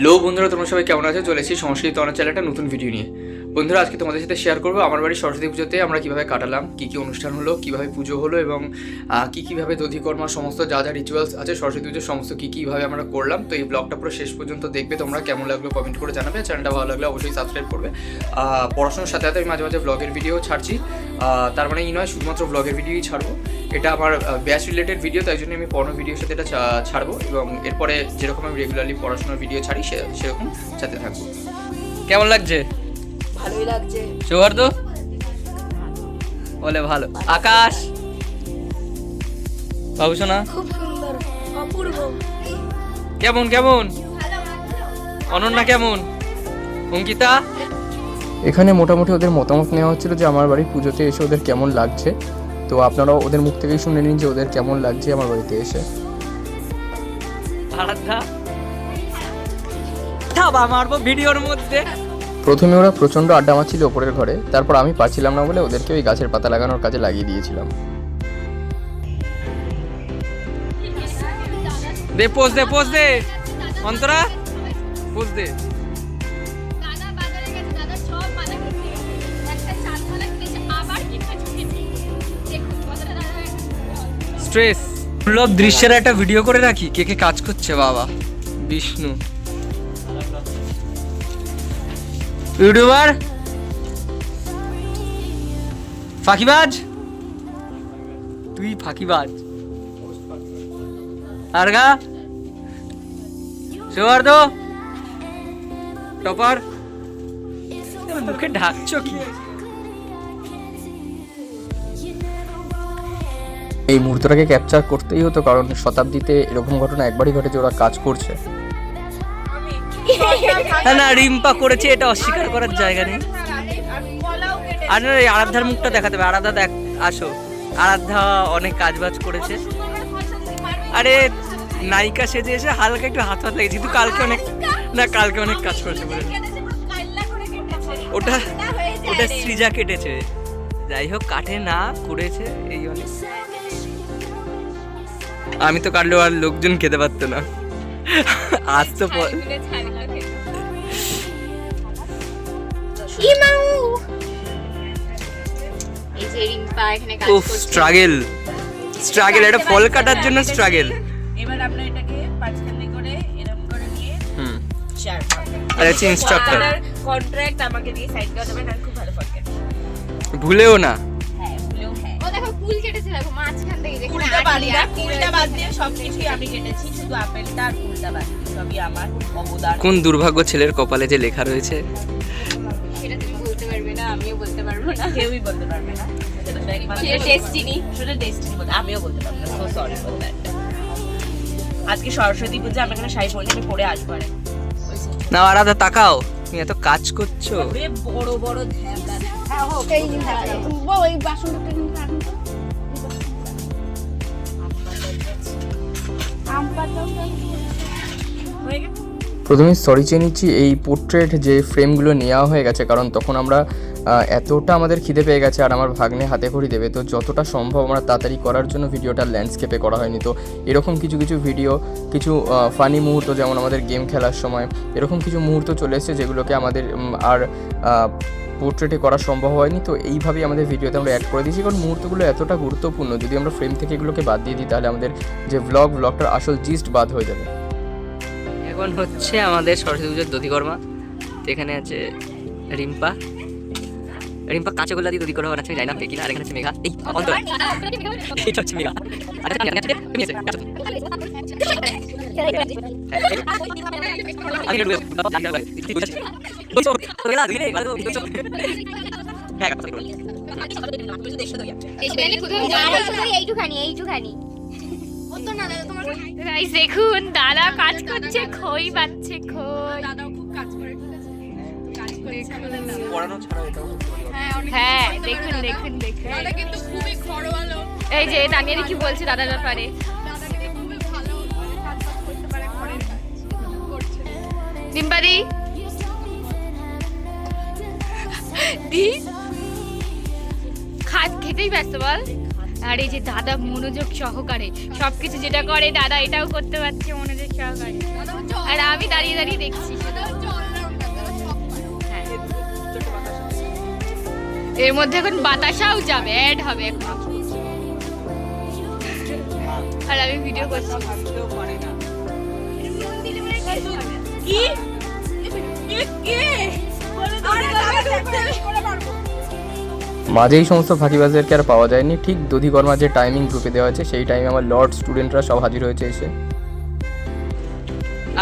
লো বন্ধুরা, তোমরা সবাই কেমন আছো? চলে এসেছি সংস্কৃত অনার চ্যানেলে একটা নতুন ভিডিও নিয়ে। বন্ধুরা, আজকে তোমাদের সাথে শেয়ার করবো আমার বাড়ির সরস্বতী পুজোতে আমরা কীভাবে কাটালাম, কী কী অনুষ্ঠান হলো, কীভাবে পুজো হলো এবং কীভাবে দধিকর্মা সমস্ত যা যা রিচুয়ালস আছে সরস্বতী পুজোর সমস্ত কীভাবে আমরা করলাম। তো এই ব্লগটা পুরো শেষ পর্যন্ত দেখবে তোমরা। কেমন লাগলো কমেন্ট করে জানাবে, চ্যানেলটা ভালো লাগলে অবশ্যই সাবস্ক্রাইব করবে। পড়াশোনার সাথে সাথে আমি মাঝে মাঝে ব্লগের ভিডিও ছাড়ছি, তার মানে এই নয় শুধুমাত্র ব্লগের ভিডিওই ছাড়বো। এটা আমার ব্যাচ রিলেটেড ভিডিও, তাই জন্য আমি পড়ানোর ভিডিওর সাথে এটা ছাড়বো এবং এরপরে যেরকম আমি রেগুলারলি পড়াশোনার ভিডিও ছাড়ি সেরকম সাথে থাকবো। কেমন লাগছে? ভালোই লাগছে। সৌহার্দ বলে ভালো। আকাশ বাবু সোনা খুব সুন্দর, অপূর্ব। কেমন কেমন? অনন্যা কেমন? অঙ্কিতা? এখানে মোটামুটি ওদের মতামত নেওয়া হচ্ছিল যে আমার বাড়ির পুজোতে এসে ওদের কেমন লাগছে। তো আপনারাও ওদের মুখ থেকেই শুনে নিন যে ওদের কেমন লাগছে আমার বাড়িতে এসে। মারবো ভিডিওর মধ্যে। প্রথমে ওরা প্রচণ্ড আড্ডা মারছিল ওপরের ঘরে, তারপর আমি পারছিলাম না বলে ওদেরকে ওই গাছের পাতা লাগানোর কাজে লাগিয়ে দিয়েছিলাম। দে পোজ দে, পোজ দে অন্তরা, পোজ দে। স্ট্রেস দুর্লভ দৃশ্যের একটা ভিডিও করে রাখি, কে কে কাজ করছে। বাবা বিষ্ণু ইউটিউবার, ফাঁকিবাজ, তুই ফাঁকিবাজ। আরগা সৌহার্দ টপার, মুখে ঢাকছো কি? এই মুহূর্তটাকে ক্যাপচার করতেই হতো, কারণ শতাব্দীতে এরকম ঘটনা একবারই ঘটেছে, ওরা কাজ করছে। না রিম্পা করেছে, এটা অস্বীকার করার জায়গা নেই। আর এই আরাধ্যার মুখটা দেখাতে হবে। আরাধ্যা দেখ, আসো। আরাধ্যা অনেক কাজ বাজ করেছে। আরে নায়িকা সেজে এসে হালকা একটু হাত লেগেছে, কিন্তু কালকে অনেক কাজ করেছে বলে। ওটা সৃজা কেটেছে, যাই হোক কাটে না করেছে এই অনেক। আমি তো কাটলেও আর লোকজন খেতে পারতো না। আজ তো স্ট্রাগল, এটা ফল কাটার জন্য স্ট্রাগল। এবার আমরা এটাকে পাঁচখানি করে এরকম করে নিয়ে শেয়ার করব। আর আছে ইনস্ট্রাক্টর কন্ট্রাক্ট আমাকে দিয়ে সাইড করে দেবেন, আর খুব ভালো ফল কাটবে। ভুলেও না। হ্যাঁ ভুলেও। হ্যাঁ ও দেখো ফুল কেটেছে, দেখো মাঝখান থেকে যেখানে ফুলটা বাদ দিয়ে সবকিছুই আমি কেটেছি, শুধু আপেলটা আর ফুলটা বাদ দিয়ে সবই আমার অবদান। কোন দুর্ভাগ্য ছেলের কপালে যে লেখা রয়েছে সেটা তুমি বলতে পারবে না, আমিও বলতে পারবো না, কেউই বলতে পারবে না। সেটা ডেস্টিনি, শুধু ডেস্টিনি বলতে আমিও বলতে পারবো না। So sorry for that. আজকে সরস্বতী পূজা, আমি এখানে শাড়ি পরে আমি পরে আসবো। না আরাধা তাকাও, তুমি এত কাজ করছো। বড় বড় ধ্যান। হ্যাঁ হোক, এই ওই বাসনটা কিন্তু রাখুন তো। প্রথমে সরি চেয়ে নিচ্ছি, এই পোর্ট্রেট যে ফ্রেমগুলো নেওয়া হয়ে গেছে, কারণ তখন আমরা এতটা আমাদের খিদে পেয়ে গেছে আর আমার ভাগ্নে হাতে খড়ি দেবে, তো যতটা সম্ভব আমরা তাড়াতাড়ি করার জন্য ভিডিওটা ল্যান্ডস্কেপে করা হয়নি। তো এরকম কিছু ভিডিও, কিছু ফানি মুহূর্ত, যেমন আমাদের গেম খেলার সময় এরকম কিছু মুহূর্ত চলে এসেছে যেগুলোকে আমাদের আর পোর্ট্রেটে করা সম্ভব হয়নি। তো এইভাবেই আমাদের ভিডিওতে আমরা অ্যাড করে দিয়েছি, কারণ মুহূর্তগুলো এতটা গুরুত্বপূর্ণ। যদি আমরা ফ্রেম থেকে এগুলোকে বাদ দিয়ে দিই তাহলে আমাদের যে ব্লগটার আসল জিস্ট বাদ হয়ে যাবে। এখন হচ্ছে আমাদের সরস্বতী পুজোর দধিকর্মা। তো এখানে আছে রিম্পা কাঁচা গোল্লা দিয়ে দধিকর্মা বানাচ্ছে, যাই না পেকি না। আর এখানে আছে মেঘা, এই অন্তর, এইটা হচ্ছে মেঘা। দেখুন দাদা কাজ করছে, খই বাচ্ছে, খই। হ্যাঁ দেখুন দেখুন দেখুন, এই যে দাঁড়িয়ে কি বলছে দাদার ব্যাপারে। ডিম্বাদি খেতেই ব্যস্ত বল। আর এই যে দাদা মনোযোগ সহকারে সবকিছু যেটা করে দাদা এটাও করতে পারছে মনোযোগ সহকারে, আর আমি দাঁড়িয়ে দাঁড়িয়ে দেখছি। হ্যাঁ। এর মধ্যে এখন বাতাসাও যাবে, অ্যাড হবে এখন, আর আমি ভিডিও করছি। মাঝে এই সমস্ত ফাঁকিবাজদেরকে আর পাওয়া যায়নি। ঠিক দধিকর্মার যে টাইমিং গ্রুপে দেওয়া আছে সেই টাইমে আমার লর্ড স্টুডেন্টরা সব হাজির হয়েছে এসে।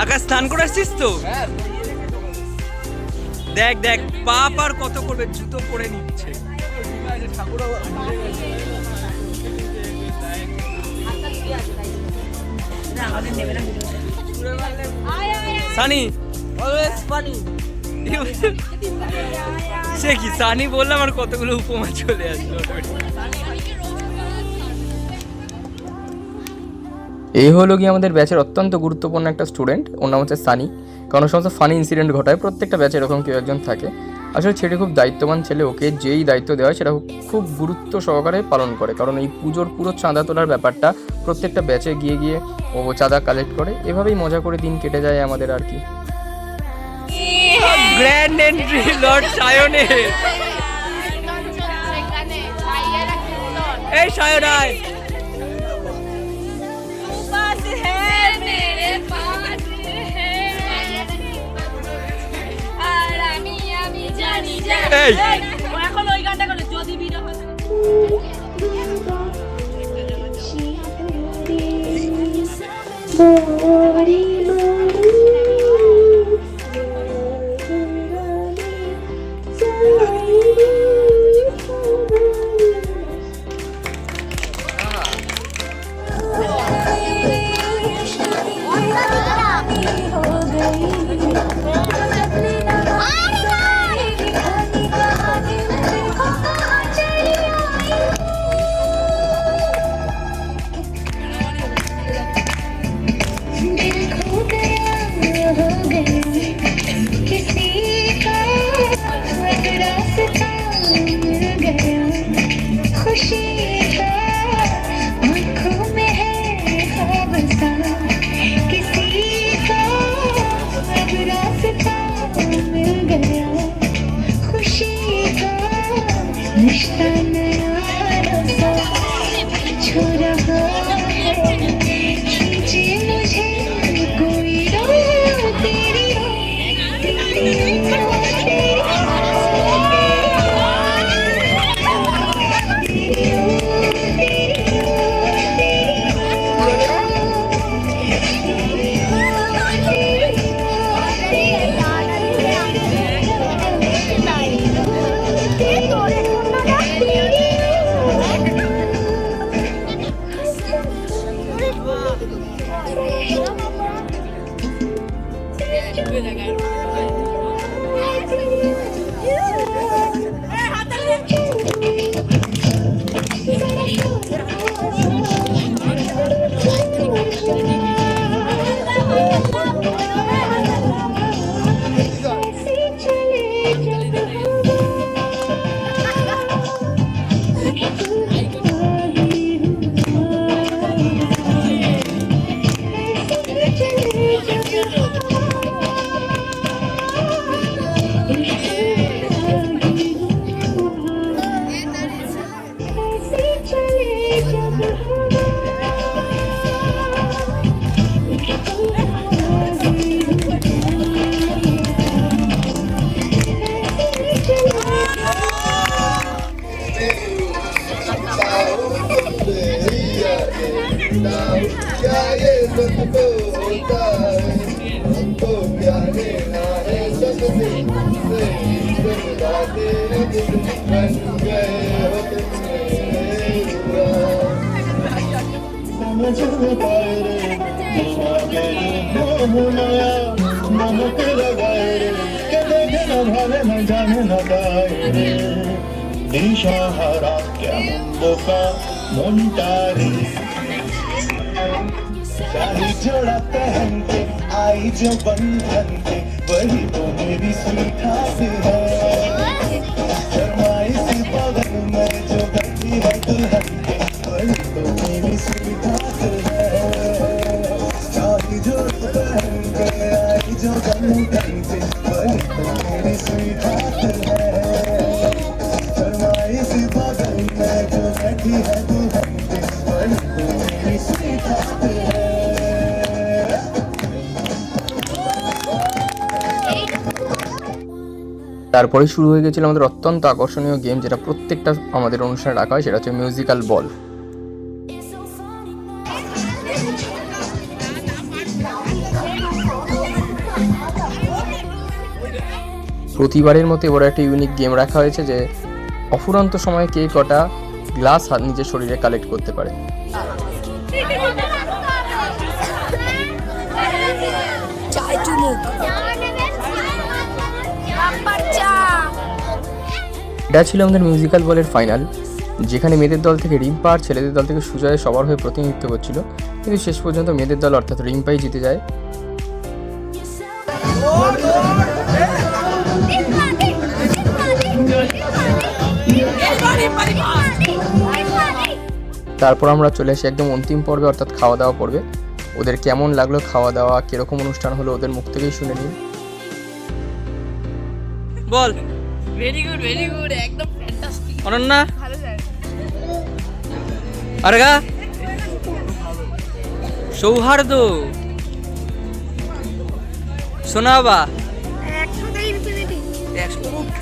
আকাশ স্নান করে আসছিস তো? দেখ দেখ পাপ আর কত করবে, জুতো পরে নিচ্ছে। সানি সে কি সানি বললাম আর কতগুলো উপমা চলে আসলো। এই হলো কি আমাদের ব্যাচের অত্যন্ত গুরুত্বপূর্ণ একটা স্টুডেন্ট, ওর নাম হচ্ছে সানি। কারণ সমস্ত ফানি ইনসিডেন্ট ঘটায়, প্রত্যেকটা ব্যাচে এরকম কেউ একজন থাকে। আসলে ছেলে খুব দায়িত্ববান ছেলে, ওকে যেই দায়িত্ব দেওয়া হয় সেটা খুব গুরুত্ব সহকারে পালন করে। কারণ এই পুজোর পুরো চাঁদা তোলার ব্যাপারটা প্রত্যেকটা ব্যাচে গিয়ে গিয়ে ও চাঁদা কালেক্ট করে, এভাবেই মজা করে দিন কেটে যায় আমাদের আর কি। গ্র্যান্ড এন্ট্রি লর্ড সায়নের। এই সায়ন আয়। এই এখন ওই গানটা করে যদি ভিডিও হয় দিশাহারা কেমন বোকা মনটারে शादी जोड़ा पहन के आई जो बंधन के वही तो मेरी स्वीटहार्ट है शर्माई सी बगल में जो बैठी है दुल्हन के ढंग से वही तो मेरी स्वीटहार्ट है फरमाइश बगल में जो बैठी है दुल्हन के वही तो मेरी स्वीटहार्ट है তারপরে শুরু হয়ে গেছিল আমাদের অত্যন্ত আকর্ষণীয় গেম, যেটা প্রত্যেকটা আমাদের অনুষ্ঠানে রাখা হয়, সেটা হচ্ছে মিউজিক্যাল বল। প্রতিবারের মতো এবার একটা ইউনিক গেম রাখা হয়েছে, যে অফুরন্ত সময়ে কে কটা গ্লাস নিজের শরীরে কালেক্ট করতে পারে। এটা ছিল আমাদের মিউজিক্যাল বলের ফাইনাল, যেখানে মেয়েদের দল থেকে রিম্পা আর ছেলেদের দল থেকে সুজয় সবার হয়ে প্রতিনিধিত্ব করছিল, কিন্তু শেষ পর্যন্ত মেয়েদের দল অর্থাৎ রিম্পাই জিতে যায়। তারপর আমরা চলে আসি একদম অন্তিম পর্বে, অর্থাৎ খাওয়া দাওয়া পর্বে। ওদের কেমন লাগলো খাওয়া দাওয়া, কিরকম অনুষ্ঠান হলো, ওদের মুখ থেকেই শুনে নিন। বল ভেরি গুড একদম ফ্যান্টাস্টিক। অনন্যা, ভালো স্যার। আরগা, সৌহার্দ্য, সোনাবা,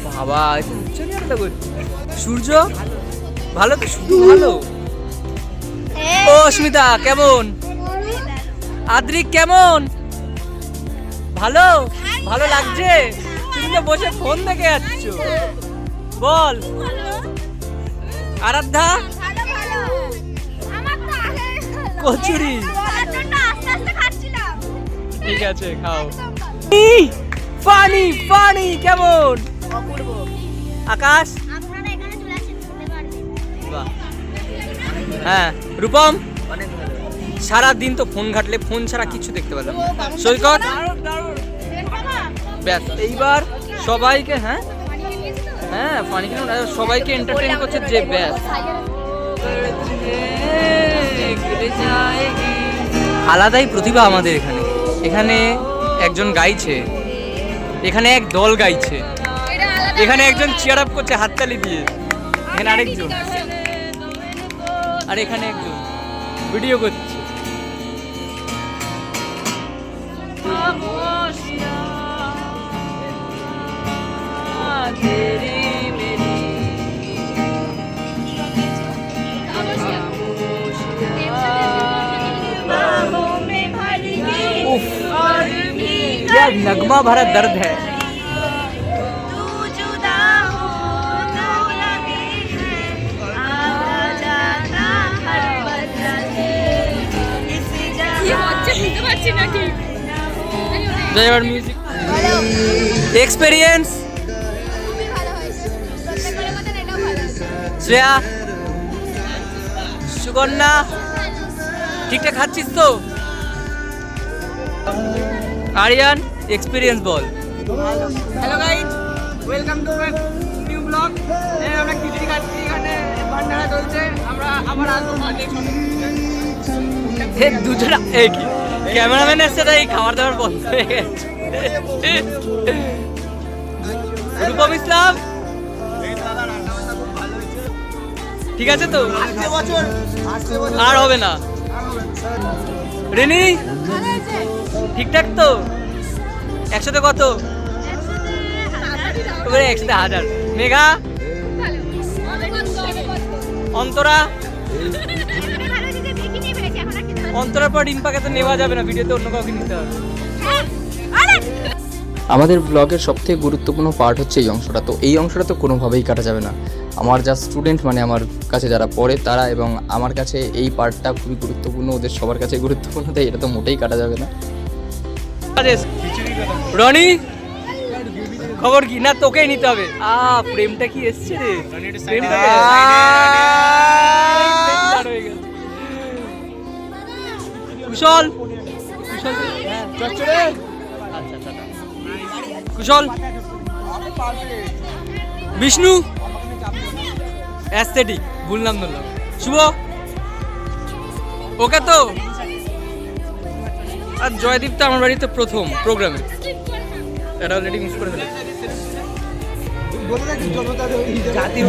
বাবা সূর্য, ভালো তো, শুধু ভালো। ও স্মিতা কেমন, আদ্রিক কেমন, ভালো ভালো লাগছে, তুমি তো বসে ফোন দেখে যাচ্ছ। বল আরাধ্যা, কচুরি, ঠিক আছে খাও। ফানি ফানি কেমন, আকাশ, বাহ। হ্যাঁ রূপম, সারা দিন তো ফোন ঘাটলে, ফোন ছাড়া কিছু দেখতে পেলাম না। সৈকত, ব্যাস এইবার সবাইকে, হ্যাঁ হ্যাঁ ফানি কেন, সবাইকে এন্টারটেইন করছে যে ব্যাস। আলাদাই প্রতিভা আমাদের এখানে। এখানে একজন গাইছে, এখানে এক দল গাইছে, এখানে একজন চিয়ার আপ করছে হাততালি দিয়ে, এখানে আরেকজন, আর এখানে একজন ভিডিও করছে। क्या नगमा भरा दर्द है। म्यूजिक एक्सपीरियंस শ্রেয়া, সুকন্যা, ঠিকঠাক খাচ্ছিস তো? আরিয়ান, এক্সপেরিয়েন্স বল। Hello guys, welcome to new blog. আমরা খিচুড়ি খাচ্ছি, এখানে ভান্ডারা চলছে, আমরা আবার আসবো দুজনা। কি ক্যামেরাম্যান এসছে, তাই খাবার দাবার বন্ধ হয়ে গেছে। রূপম ইসলাম, ঠিক আছে তো? আর হবে না। রেনি, ঠিকঠাক তো? একসাথে কত? একসাথে 1000। মেঘা, অন্তরা, অন্তরার পর রিম্পাকে তো নেওয়া যাবে না, ভিডিওতে অন্য কাউকে নিতে হবে। আমাদের ব্লগের সবথেকে গুরুত্বপূর্ণ পার্ট হচ্ছে এই অংশটা, তো এই অংশটা তো কোনোভাবেই কাটা যাবে না। আমার যা স্টুডেন্ট, মানে আমার কাছে যারা পড়ে তারা, এবং আমার কাছে এই পার্টটা খুবই গুরুত্বপূর্ণ, ওদের সবার কাছে গুরুত্বপূর্ণ, তাই এটা তো মোটেই কাটা যাবে না। রনি, খবর কি? না তোকেই নিতে হবে। প্রেমটা কি এসছে রে? কুশল, কুশল, বিষ্ণু, অ্যাস্থেটিক, ভুললাম ধরলাম। শুভ, ওকে তো? আর জয়দীপ তো আমার বাড়িতে প্রথম প্রোগ্রামে, এটা অলরেডি মিস করে ফেলেছি।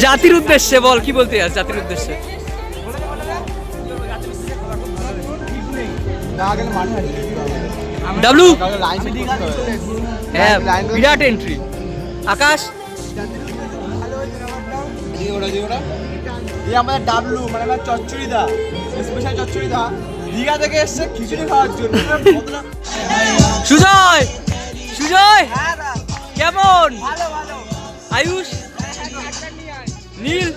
জাতির উদ্দেশ্যে বল, কি বলতে চাস জাতির উদ্দেশ্যে? ডাবলু, হ্যাঁ বিরাট এন্ট্রি। আকাশ, আমাদের ডাবলু মানে আমার চচ্চড়ি দা, স্পেশাল চচ্চড়ি দা দীঘা থেকে এসছে খিচুড়ি খাওয়ার জন্য। সুজয়, সুজয় কেমন? আয়ুষ, নীল,